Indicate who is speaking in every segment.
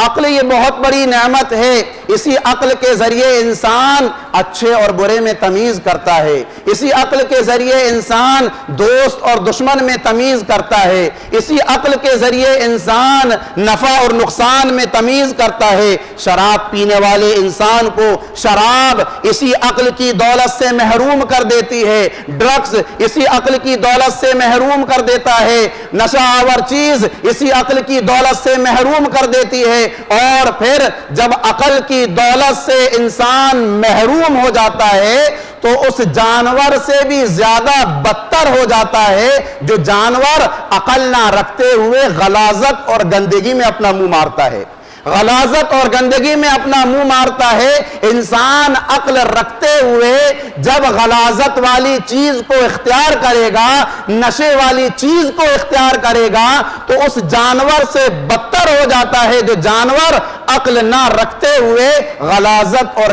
Speaker 1: عقل یہ بہت بڑی نعمت ہے، اسی عقل کے ذریعے انسان اچھے اور برے میں تمیز کرتا ہے، اسی عقل کے ذریعے انسان دوست اور دشمن میں تمیز کرتا ہے، اسی عقل کے ذریعے انسان نفع اور نقصان میں تمیز کرتا ہے۔ شراب پینے والے انسان کو شراب اسی عقل کی دولت سے محروم کر دیتی ہے، ڈرگز اسی عقل کی دولت سے محروم کر دیتا ہے، نشہ آور چیز اسی عقل کی دولت سے محروم کر دیتی ہے، اور پھر جب عقل کی دولت سے انسان محروم ہو جاتا ہے تو اس جانور سے بھی زیادہ بدتر ہو جاتا ہے جو جانور عقل نہ رکھتے ہوئے غلاظت اور گندگی میں اپنا منہ مارتا ہے، غلاظت اور گندگی میں اپنا منہ مارتا ہے۔ انسان عقل رکھتے ہوئے جب غلاظت والی چیز کو اختیار کرے گا، نشے والی چیز کو اختیار کرے گا، تو اس جانور سے بدتر ہو جاتا ہے جو جانور عقل نہ رکھتے ہوئے غلاظت اور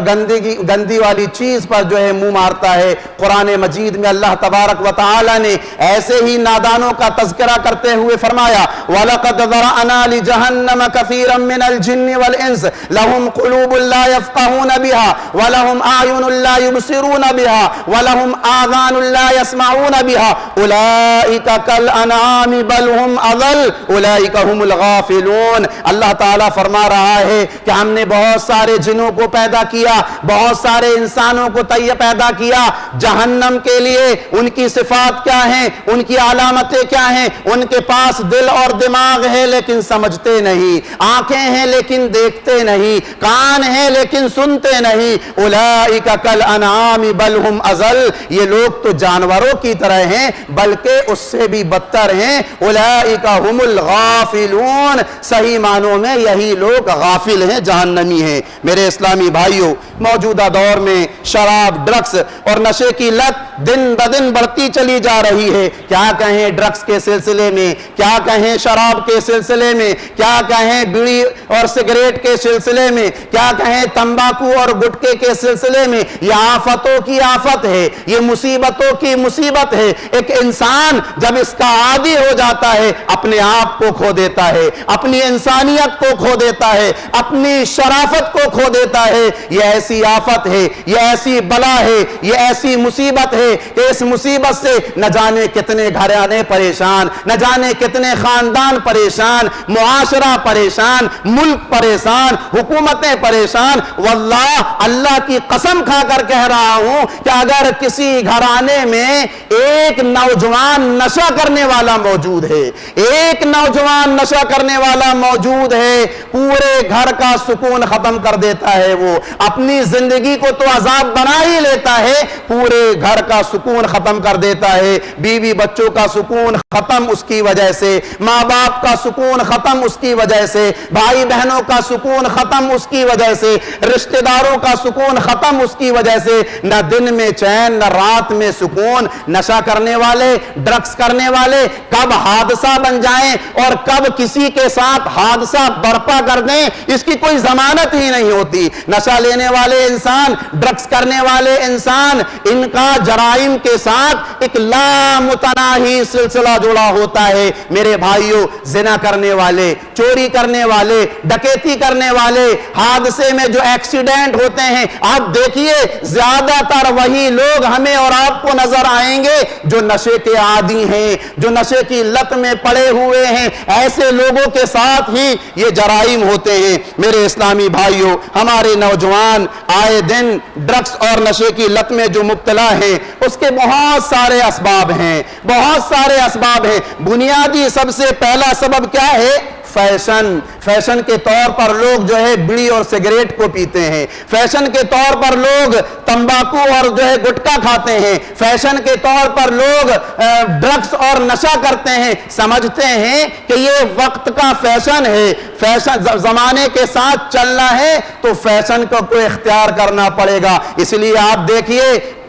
Speaker 1: گندی والی چیز پر جو ہے منہ مارتا ہے۔ قرآن مجید میں اللہ تبارک و تعالی نے ایسے ہی نادانوں کا تذکرہ کرتے ہوئے فرمایا وَلَقَدْ ذَرَأْنَا لِجَهَنَّمَ كَثِيرًا مِنَ الْجِنِّ وَالْإِنسِ لَهُمْ قُلُوبٌ لَا يَفْقَهُونَ بِهَا وَلَهُمْ أَعْيُنٌ لَا يُبْصِرُونَ بِهَا وَلَهُمْ آذَانٌ لَا يَسْمَعُونَ بِهَا أُولَئِكَ كَالْأَنْعَامِ بَلْ هُمْ أَضَلُّ أُولَئِكَ هُمُ الْغَافِلُونَ۔ اللہ تعالیٰ فرما رہا ہے کہ ہم نے بہت سارے جنوں کو پیدا کیا، بہت سارے انسانوں کو پیدا کیا جہنم کے لیے۔ ان کی صفات کیا ہیں، ان کی علامتیں کیا ہیں؟ ان کے پاس دل اور دماغ ہے لیکن سمجھتے نہیں، آنکھیں ہیں لیکن دیکھتے نہیں، کان ہیں لیکن سنتے نہیں۔ اولئک کالانعام بل ہم اضل، یہ لوگ تو جانوروں کی طرح ہیں بلکہ اس سے بھی بدتر ہیں۔ اولئک ہم الغافلون، صحیح معنوں میں یہی لوگ غافل ہیں، جہنمی ہیں۔ میرے اسلامی بھائیوں، موجودہ دور میں شراب، ڈرگس اور نشے کی لت دن بدن بڑھتی چلی جا رہی ہے۔ کیا کہیں ڈرگس کے سلسلے میں، کیا کہیں شراب کے سلسلے میں، کیا کہیں بیڑی اور سگریٹ کے سلسلے میں، کیا کہیں تمباکو اور گٹکے کے سلسلے میں۔ یہ آفتوں کی آفت ہے، یہ مصیبتوں کی مصیبت ہے۔ ایک انسان جب اس کا عادی ہو جاتا ہے اپنے آپ کو کھو دیتا ہے، اپنی انسانیت کو کھو دیتا ہے، اپنی شرافت کو کھو دیتا ہے۔ یہ ایسی آفت ہے، یہ ایسی بلا ہے، یہ ایسی مصیبت ہے کہ اس مصیبت سے نہ جانے کتنے گھرانے پریشان، نہ جانے کتنے خاندان پریشان، معاشرہ پریشان، ملک پریشان، حکومتیں پریشان۔ واللہ اللہ کی قسم کھا کر کہہ رہا ہوں کہ اگر کسی گھرانے میں ایک نوجوان نشہ کرنے والا موجود ہے، ایک نوجوان نشہ کرنے والا موجود ہے، پورے گھر کا سکون ختم کر دیتا ہے۔ وہ اپنی زندگی کو تو عذاب بنا ہی لیتا ہے، پورے گھر کا سکون ختم کر دیتا ہے۔ بیوی بچوں کا سکون ختم اس کی وجہ سے، ماں باپ کا سکون ختم اس کی وجہ سے، بھائی بہنوں کا سکون ختم اس کی وجہ سے، رشتہ داروں کا سکون ختم اس کی وجہ سے۔ نہ دن میں چین، نہ رات میں سکون۔ نشہ کرنے والے، ڈرگس کرنے والے کب حادثہ بن جائیں اور کب کسی کے ساتھ حادثہ برپا کر دیں اس کی کوئی ضمانت ہی نہیں ہوتی۔ نشہ لینے والے انسان، ڈرگس کرنے والے انسان، ان کا جرائم کے ساتھ ایک لامتناہی سلسلہ جڑا ہوتا ہے۔ میرے بھائیوں، زنا کرنے والے، چوری کرنے والے، ڈکیتی کرنے والے، حادثے میں جو ایکسیڈنٹ ہوتے ہیں، آپ دیکھیے زیادہ تر وہی لوگ ہمیں اور آپ کو نظر آئیں گے جو نشے کے عادی ہیں، جو نشے کی لت میں پڑے ہوئے ہیں۔ ایسے لوگوں کے ساتھ ہی یہ جرائم ہوتے ہیں۔ میرے اسلامی بھائیوں، ہمارے نوجوان آئے دن ڈرگس اور نشے کی لت میں جو مبتلا ہیں، اس کے بہت سارے اسباب ہیں، بہت سارے اسباب ہیں۔ بنیادی سب سے پہلا سبب کیا ہے؟ فیشن کے طور پر لوگ جو ہے بیڑی اور سگریٹ کو پیتے ہیں، فیشن کے طور پر لوگ تمباکو اور جو ہے گٹکا کھاتے ہیں، فیشن کے طور پر لوگ ڈرگس اور نشہ کرتے ہیں، سمجھتے ہیں کہ یہ وقت کا فیشن ہے، فیشن زمانے کے ساتھ چلنا ہے تو فیشن کو اختیار کرنا پڑے گا۔ اس لیے آپ دیکھیے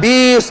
Speaker 1: 20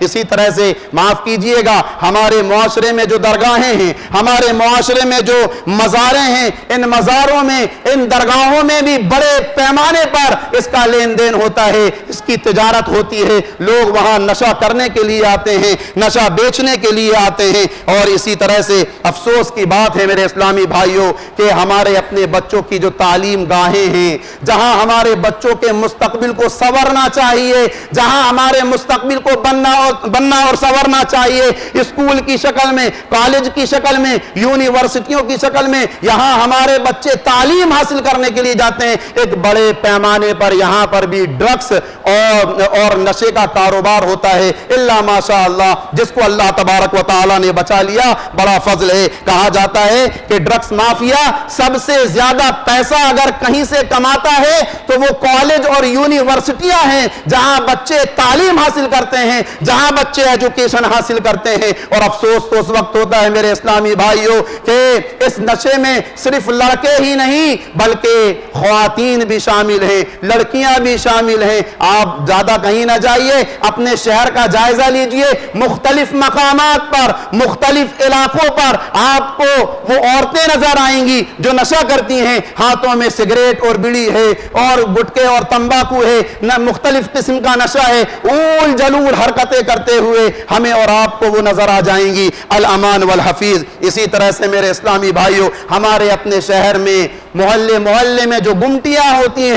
Speaker 1: اسی طرح سے معاف کیجئے گا، ہمارے معاشرے میں جو درگاہیں ہیں، ہمارے معاشرے میں جو مزاریں ہیں، ان مزاروں میں، ان درگاہوں میں بھی بڑے پیمانے پر اس کا لین دین ہوتا ہے، اس کی تجارت ہوتی ہے۔ لوگ وہاں نشہ کرنے کے لیے آتے ہیں، نشہ بیچنے کے لیے آتے ہیں۔ اور اسی طرح سے افسوس کی بات ہے میرے اسلامی بھائیوں کہ ہمارے اپنے بچوں کی جو تعلیم گاہیں ہیں، جہاں ہمارے بچوں کے مستقبل کو سنورنا چاہیے، جہاں ہمارے مستقبل کو بننا اور سنورنا چاہیے، اسکول کی شکل میں، کالج کی شکل میں، یونیورسٹیوں کی شکل میں، یہاں ہمارے بچے تعلیم حاصل کرنے کے لیے جاتے ہیں، ایک بڑے پیمانے پر یہاں پر بھی ڈرگس اور نشے کا کاروبار ہوتا ہے۔ الا ماشاء اللہ، جس کو اللہ تبارک و تعالی نے بچا لیا، بڑا فضل ہے۔ کہا جاتا ہے کہ ڈرگس مافیا سب سے زیادہ پیسہ اگر کہیں سے کماتا ہے تو وہ کالج اور یونیورسٹیاں ہیں، جہاں بچے تعلیم حاصل کرتے ہیں، جہاں بچے ایجوکیشن حاصل کرتے ہیں۔ اور افسوس تو اس وقت ہوتا ہے میرے اسلامی بھائیوں کہ اس نشے میں صرف لڑکے ہی نہیں بلکہ خواتین بھی شامل ہیں، لڑکیاں بھی شامل ہیں۔ آپ زیادہ کہیں نہ جائیے، اپنے شہر کا جائزہ لیجئے، مختلف مقامات پر، مختلف علاقوں پر آپ کو وہ عورتیں نظر آئیں گی جو نشہ کرتی ہیں، ہاتھوں میں سگریٹ اور بیڑی ہے اور گٹکے اور تمباکو ہے، مختلف قسم کا نشہ ہے، اول جلول حرکتیں کرتے ہوئے ہمیں اور آپ کو وہ نظر آ جائیں گی۔ الامان والحفیظ۔ اسی طرح سے میرے اسلامی بھائیوں، ہمارے اپنے شہر میں محلے میں جو گمٹیاں ہوتی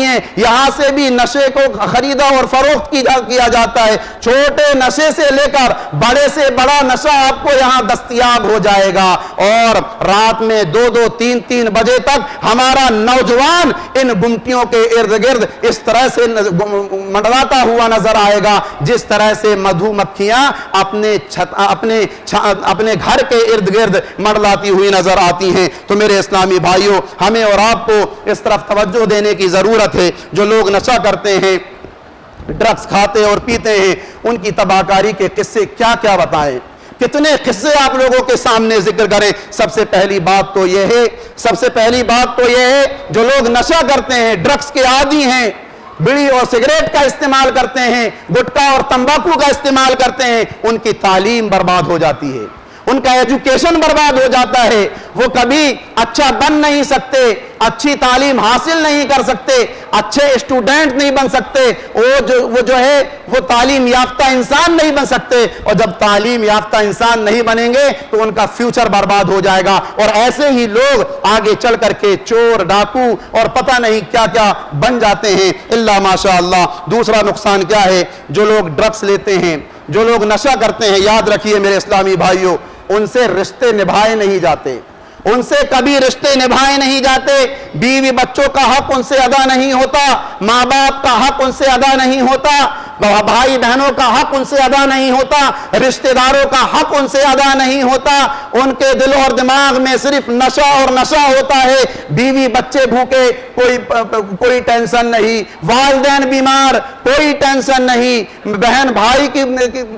Speaker 1: ہیں یہاں سے بھی نشے کو خریدا اور فروخت کیا جاتا ہے۔ چھوٹے نشے سے لے کر بڑے سے بڑا نشہ آپ کو یہاں دستیاب ہو جائے گا، اور رات میں 2-2 3-3 بجے تک ہمارا نوجوان ان گمٹیوں کے ارد گرد اس طرح سے منڈلاتا ہوا نظر آئے گا جس طرح سے مدھو مکھیاں اپنے گھر کے ارد گرد منڈلاتی ہوئی نظر آتی ہیں۔ تو میرے اسلامی بھائیوں، ہمیں اور آپ کو اس طرف توجہ دینے کی ضرورت ہے۔ جو لوگ نشہ کرتے ہیں، ڈرگس کھاتے اور پیتے ہیں، ان کی تباہ کاری کے قصے کیا کیا بتائیں، کتنے قصے آپ لوگوں کے سامنے ذکر کریں۔ سب سے پہلی بات تو یہ ہے جو لوگ نشہ کرتے ہیں، ڈرگس کے عادی ہیں، بیڑی اور سگریٹ کا استعمال کرتے ہیں، گٹکا اور تمباکو کا استعمال کرتے ہیں، ان کی تعلیم برباد ہو جاتی ہے، ان کا ایجوکیشن برباد ہو جاتا ہے، وہ کبھی اچھا بن نہیں سکتے، اچھی تعلیم حاصل نہیں کر سکتے، اچھے اسٹوڈنٹ نہیں بن سکتے، وہ تعلیم یافتہ انسان نہیں بن سکتے، اور جب تعلیم یافتہ انسان نہیں بنیں گے تو ان کا فیوچر برباد ہو جائے گا، اور ایسے ہی لوگ آگے چل کر کے چور، ڈاکو اور پتہ نہیں کیا کیا بن جاتے ہیں الا ماشاء اللہ۔ دوسرا نقصان کیا ہے؟ جو لوگ ڈرگس لیتے ہیں، جو لوگ نشہ کرتے ہیں، یاد رکھیے میرے اسلامی بھائیوں، ان سے رشتے نبھائے نہیں جاتے، ان سے کبھی رشتے نبھائے نہیں جاتے، بیوی بچوں کا حق ان سے ادا نہیں ہوتا، ماں باپ کا حق ان سے ادا نہیں ہوتا، بھائی بہنوں کا حق ان سے ادا نہیں ہوتا، رشتہ داروں کا حق ان سے ادا نہیں ہوتا، ان کے دل اور دماغ میں صرف نشہ اور نشہ ہوتا ہے۔ بیوی بچے بھوکے، کوئی ٹینشن نہیں، والدین بیمار، کوئی ٹینشن نہیں، بہن بھائی کی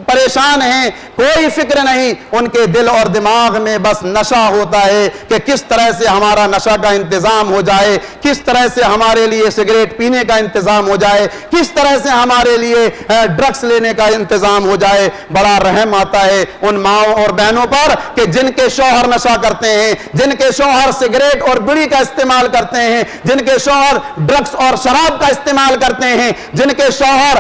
Speaker 1: پریشان ہیں، کوئی فکر نہیں، ان کے دل اور دماغ میں بس نشہ ہوتا ہے کہ کس طرح سے ہمارا نشہ کا انتظام ہو جائے، کس طرح سے ہمارے لیے سگریٹ پینے کا انتظام ہو جائے، کس طرح سے ہمارے لیے ڈرگس لینے کا انتظام ہو جائے۔ بڑا رحم آتا ہے ان ماؤں اور بہنوں پر کہ جن کے شوہر نشہ کرتے ہیں، جن کے شوہر سگریٹ اور بیڑی کا استعمال کرتے ہیں، جن کے شوہر ڈرگس اور شراب کا استعمال کرتے ہیں، جن کے شوہر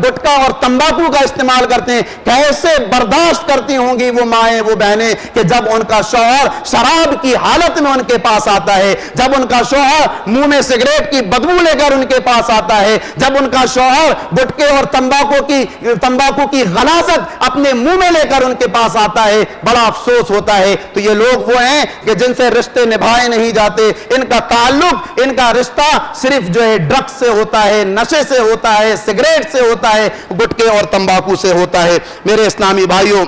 Speaker 1: گٹکا اور تمباکو کا استعمال کرتے ہیں۔ کیسے برداشت کرتی ہوں گی وہ مائیں، وہ بہنیں کہ جب ان کا شوہر شراب کی حالت میں ان کے پاس آتا ہے، جب ان کا شوہر منہ میں سگریٹ کی بدبو لے کر ان کے پاس آتا ہے، جب ان کا شوہر گٹکے اور تمباکو کی غلاظت اپنے منہ میں لے کر ان کے پاس آتا ہے، بڑا افسوس ہوتا ہے۔ تو یہ لوگ وہ ہیں کہ جن سے رشتے نبھائے نہیں جاتے، ان کا تعلق، ان کا رشتہ صرف ڈرگس سے ہوتا ہے، نشے سے ہوتا ہے، سگریٹ سے ہوتا ہے، گٹکے اور تمباکو سے ہوتا ہے۔ میرے اسلامی بھائیوں،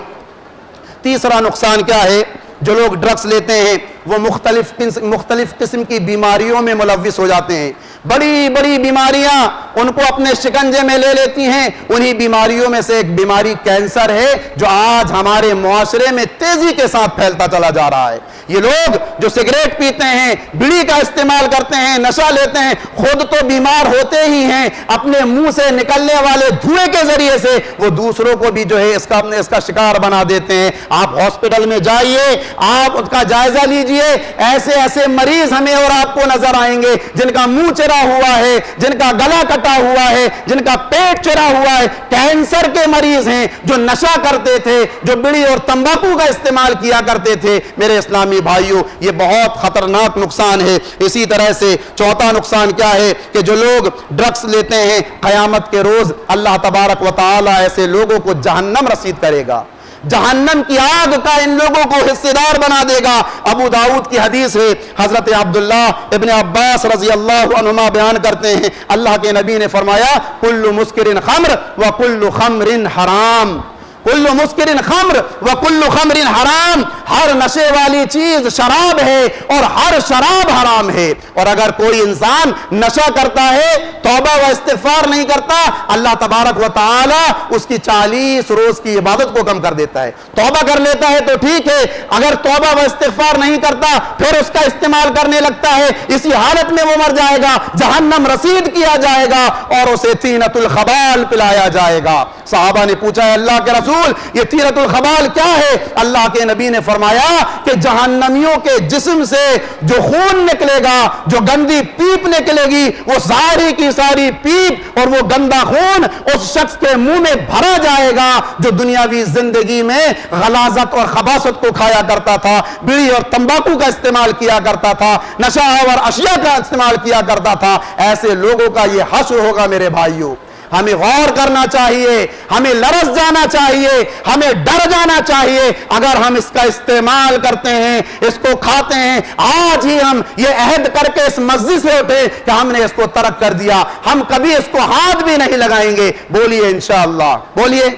Speaker 1: تیسرا نقصان کیا ہے؟ جو لوگ ڈرگس لیتے ہیں وہ مختلف قسم کی بیماریوں میں ملوث ہو جاتے ہیں، بڑی بڑی بیماریاں ان کو اپنے شکنجے میں لے لیتی ہیں۔ انہی بیماریوں میں سے ایک بیماری کینسر ہے جو آج ہمارے معاشرے میں تیزی کے ساتھ پھیلتا چلا جا رہا ہے۔ یہ لوگ جو سگریٹ پیتے ہیں، بیڑی کا استعمال کرتے ہیں، نشہ لیتے ہیں، خود تو بیمار ہوتے ہی ہیں، اپنے منہ سے نکلنے والے دھوئیں کے ذریعے سے وہ دوسروں کو بھی جو ہے اس کا شکار بنا دیتے ہیں۔ آپ ہاسپٹل میں جائیے، آپ اس کا جائزہ لیجئے، ایسے ایسے مریض ہمیں اور آپ کو نظر آئیں گے جن کا منہ چرا ہوا ہے، جن کا گلا کٹا ہوا ہے، جن کا پیٹ چرا ہوا ہے، کینسر کے مریض ہیں جو نشہ کرتے تھے، جو بیڑی اور تمباکو کا استعمال کیا کرتے تھے۔ میرے اسلامی بھائیوں، یہ بہت خطرناک نقصان ہے۔ اسی طرح سے چوتھا نقصان کیا ہے کہ جو لوگ ڈرگس لیتے ہیں، قیامت کے روز اللہ تبارک و تعالی ایسے لوگوں کو جہنم رسید کرے گا، جہنم کی آگ کا ان لوگوں کو حصے دار بنا دے گا۔ ابو داؤد کی حدیث ہے، حضرت عبداللہ ابن عباس رضی اللہ عنہما بیان کرتے ہیں، اللہ کے نبی نے فرمایا کل مسکر خمر وکل خمر حرام، کل مسکر خمر وکل خمر حرام، ہر نشے والی چیز شراب ہے اور ہر شراب حرام ہے۔ اور اگر کوئی انسان نشہ کرتا ہے، توبہ و استغفار نہیں کرتا، اللہ تبارک و تعالی اس کی 40 روز کی عبادت کو کم کر دیتا ہے۔ توبہ کر لیتا ہے تو ٹھیک ہے، اگر توبہ و استغفار نہیں کرتا پھر اس کا استعمال کرنے لگتا ہے، اسی حالت میں وہ مر جائے گا، جہنم رسید کیا جائے گا اور اسے طینۃ الخبال پلایا جائے گا۔ صحابہ نے پوچھا ہے اللہ کے رسول یہ طینۃ الخبال کیا ہے؟ اللہ کے نبی نے فرمایا کہ جہنمیوں کے جسم سے جو خون نکلے گا، جو گندی پیپ نکلے گی، وہ ساری کی ساری پیپ اور وہ گندا خون اس شخص کے منہ میں بھرا جائے گا جو دنیاوی زندگی میں غلاظت اور خباثت کو کھایا کرتا تھا، بیڑی اور تمباکو کا استعمال کیا کرتا تھا، نشہ آور اشیاء کا استعمال کیا کرتا تھا۔ ایسے لوگوں کا یہ حشر ہوگا۔ میرے بھائیوں، ہمیں غور کرنا چاہیے، ہمیں لرز جانا چاہیے، ہمیں ڈر جانا چاہیے اگر ہم اس کا استعمال کرتے ہیں، اس کو کھاتے ہیں۔ آج ہی ہم یہ عہد کر کے اس مسجد سے اٹھے کہ ہم نے اس کو ترک کر دیا، ہم کبھی اس کو ہاتھ بھی نہیں لگائیں گے۔ بولیے انشاءاللہ، بولیے،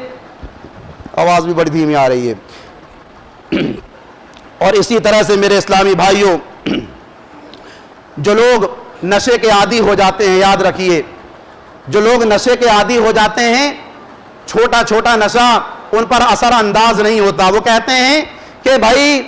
Speaker 1: آواز بھی بڑی دھیمی آ رہی ہے۔ اور اسی طرح سے میرے اسلامی بھائیوں، جو لوگ نشے کے عادی ہو جاتے ہیں، یاد رکھیے جو لوگ نشے کے عادی ہو جاتے ہیں، چھوٹا چھوٹا نشہ ان پر اثر انداز نہیں ہوتا۔ وہ کہتے ہیں کہ بھائی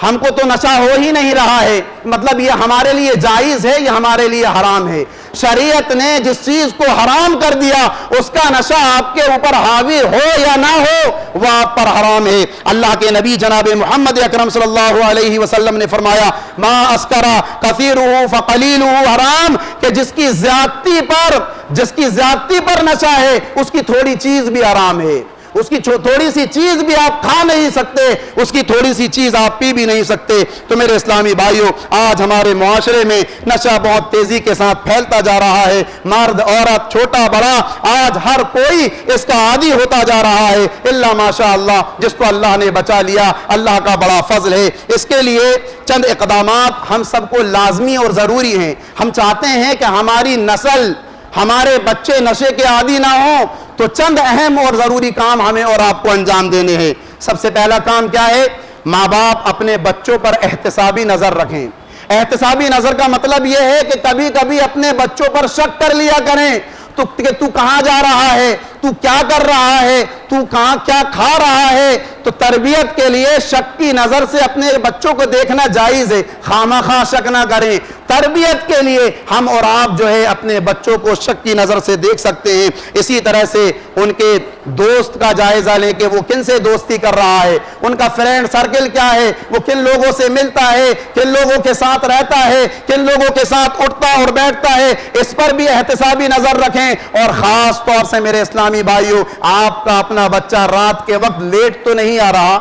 Speaker 1: ہم کو تو نشہ ہو ہی نہیں رہا ہے، مطلب یہ ہمارے لیے جائز ہے، یہ ہمارے لیے حرام ہے۔ شریعت نے جس چیز کو حرام کر دیا اس کا نشہ آپ کے اوپر حاوی ہو یا نہ ہو وہ آپ پر حرام ہے۔ اللہ کے نبی جناب محمد اکرم صلی اللہ علیہ وسلم نے فرمایا ما اسکرا کثیرہ فقلیلہ حرام، کہ جس کی زیادتی پر نشہ ہے اس کی تھوڑی چیز بھی حرام ہے، اس کی تھوڑی سی چیز بھی آپ کھا نہیں سکتے، اس کی تھوڑی سی چیز آپ پی بھی نہیں سکتے۔ تو میرے اسلامی بھائیوں، آج ہمارے معاشرے میں نشہ بہت تیزی کے ساتھ پھیلتا جا رہا ہے، مرد عورت چھوٹا بڑا آج ہر کوئی اس کا عادی ہوتا جا رہا ہے، الا ماشاء اللہ جس کو اللہ نے بچا لیا، اللہ کا بڑا فضل ہے۔ اس کے لیے چند اقدامات ہم سب کو لازمی اور ضروری ہیں۔ ہم چاہتے ہیں کہ ہماری نسل، ہمارے بچے نشے کے عادی نہ ہوں، تو چند اہم اور ضروری کام ہمیں اور آپ کو انجام دینے ہیں۔ سب سے پہلا کام کیا ہے؟ ماں باپ اپنے بچوں پر احتسابی نظر رکھیں۔ احتسابی نظر کا مطلب یہ ہے کہ کبھی کبھی اپنے بچوں پر شک کر لیا کریں کہ تو کہاں جا رہا ہے، تو کیا کر رہا ہے، تو کہاں کیا کھا رہا ہے۔ تو تربیت کے لیے شک کی نظر سے اپنے بچوں کو دیکھنا جائز ہے، خواہ شک نہ کریں۔ تربیت کے لیے ہم اور آپ جو ہے اپنے بچوں کو شک کی نظر سے دیکھ سکتے ہیں۔ اسی طرح سے ان کے دوست کا جائزہ لیں کہ وہ کن سے دوستی کر رہا ہے، ان کا فرینڈ سرکل کیا ہے، وہ کن لوگوں سے ملتا ہے، کن لوگوں کے ساتھ رہتا ہے، کن لوگوں کے ساتھ اٹھتا اور بیٹھتا ہے، اس پر بھی احتسابی نظر رکھیں۔ اور خاص طور سے میرے اسلامی بھائیوں، آپ کا اپنا بچہ رات کے وقت لیٹ تو نہیں آ رہا،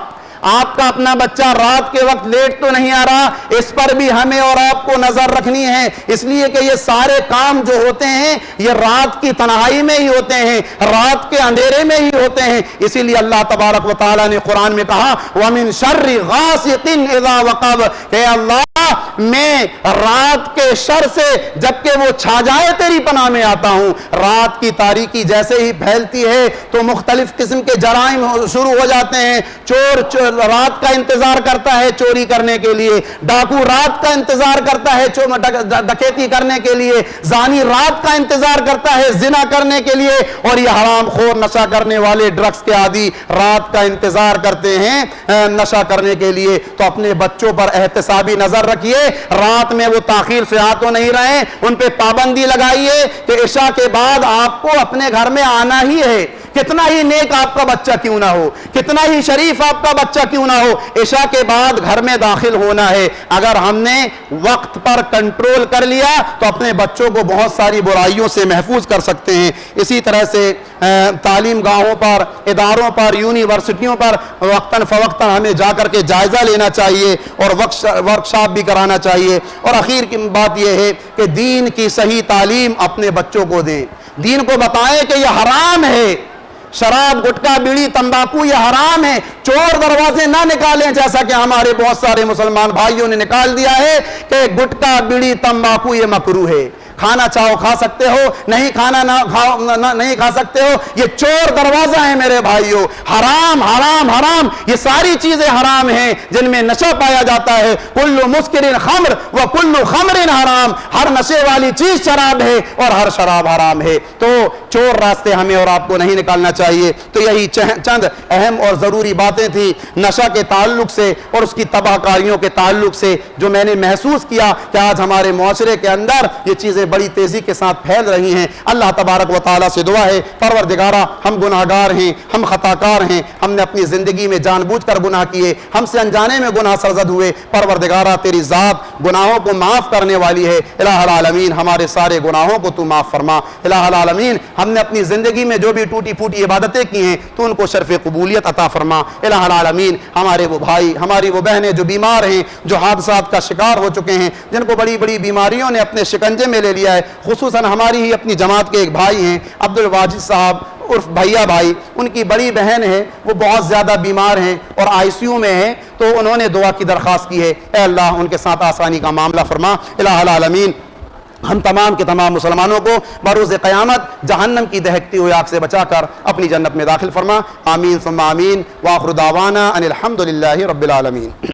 Speaker 1: آپ کا اپنا بچہ رات کے وقت لیٹ تو نہیں آ رہا، اس پر بھی ہمیں اور آپ کو نظر رکھنی ہے، اس لیے کہ یہ سارے کام جو ہوتے ہیں یہ رات کی تنہائی میں ہی ہوتے ہیں، رات کے اندھیرے میں ہی ہوتے ہیں۔ اسی لیے اللہ تبارک و تعالیٰ نے قرآن میں کہا وَمِن شَرِّ غَاسِقٍ إِذَا وَقَبَ، کہ اللہ میں رات کے شر سے جبکہ وہ چھا جائے تیری پناہ میں آتا ہوں۔ رات کی تاریکی جیسے ہی پھیلتی ہے تو مختلف قسم کے جرائم شروع ہو جاتے ہیں۔ چور رات کا انتظار کرتا ہے چوری کرنے کے لیے، ڈاکو رات کا انتظار کرتا ہے ڈکیتی کرنے کے لیے، زانی رات کا انتظار کرتا ہے زنا کرنے کے لیے، اور یہ حرام خور نشہ کرنے والے ڈرگس کے عادی رات کا انتظار کرتے ہیں نشہ کرنے کے لیے۔ تو اپنے بچوں پر احتسابی نظر رکھیے، رات میں وہ تاخیر سے آ تو نہیں رہے، ان پہ پابندی لگائیے کہ عشاء کے بعد آپ کو اپنے گھر میں آنا ہی ہے، کتنا ہی نیک آپ کا بچہ کیوں نہ ہو، کتنا ہی شریف آپ کا بچہ کیوں نہ ہو، عشاء کے بعد گھر میں داخل ہونا ہے۔ اگر ہم نے وقت پر کنٹرول کر لیا تو اپنے بچوں کو بہت ساری برائیوں سے محفوظ کر سکتے ہیں۔ اسی طرح سے تعلیم گاہوں پر، اداروں پر، یونیورسٹیوں پر وقتاً فوقتاً ہمیں جا کر کے جائزہ لینا چاہیے اور ورکشاپ بھی کرانا چاہیے۔ اور آخر کی بات یہ ہے کہ دین کی صحیح تعلیم اپنے بچوں کو دیں، دین کو بتائیں کہ یہ حرام ہے، شراب، گٹکا، بیڑی، تمباکو یہ حرام ہے، چور دروازے نہ نکالیں جیسا کہ ہمارے بہت سارے مسلمان بھائیوں نے نکال دیا ہے کہ گٹکا، بیڑی، تمباکو یہ مکروہ ہے، کھانا چاہو کھا سکتے ہو، نہیں کھانا نہیں کھا سکتے ہو، یہ چور دروازہ ہے میرے بھائیوں، حرام حرام حرام، یہ ساری چیزیں حرام ہیں جن میں نشہ پایا جاتا ہے۔ کل مسکر خمر و کل خمر حرام، ہر نشے والی چیز شراب ہے اور ہر شراب حرام ہے۔ تو چور راستے ہمیں اور آپ کو نہیں نکالنا چاہیے۔ تو یہی چند اہم اور ضروری باتیں تھیں نشہ کے تعلق سے اور اس کی تباہ کاریوں کے تعلق سے، جو میں نے محسوس کیا کہ آج ہمارے معاشرے کے اندر یہ چیزیں بڑی تیزی کے ساتھ پھیل رہی ہیں۔ اللہ تبارک و تعالیٰ سے دعا ہے، پروردگارہ ہم گناہگار ہیں، ہم خطا کار ہیں، ہم نے اپنی زندگی میں جان بوجھ کر گناہ کیے، ہم سے انجانے میں گناہ سرزد ہوئے، پروردگارہ تیری ذات گناہوں کو معاف کرنے والی ہے۔ الہ العالمین ہمارے سارے گناہوں کو تو معاف فرما۔ الہ العالمین ہم نے اپنی زندگی میں جو بھی ٹوٹی پھوٹی عبادتیں کی ہیں تو ان کو شرف قبولیت عطا فرما۔ الہ العالمین ہمارے وہ بھائی، ہماری وہ بہنیں جو بیمار ہیں، جو حادثات کا شکار ہو چکے ہیں، جن کو بڑی بڑی بیماریوں نے اپنے شکنجے میں لے لیا ہے، خصوصاً ہماری ہی اپنی جماعت کے ایک بھائی ہیں عبد الواجد صاحب عرف بھیا بھائی، ان کی بڑی بہن ہے، وہ بہت زیادہ بیمار ہیں اور آئی سی یو میں ہیں، تو انہوں نے دعا کی درخواست کی ہے، اے اللہ ان کے ساتھ آسانی کا معاملہ فرما۔ الہ العالمین ہم تمام کے تمام مسلمانوں کو بروز قیامت جہنم کی دہکتی ہوئی آگ سے بچا کر اپنی جنت میں داخل فرما۔ آمین ثم آمین، وآخر دعوانا ان الحمد للہ رب العالمین۔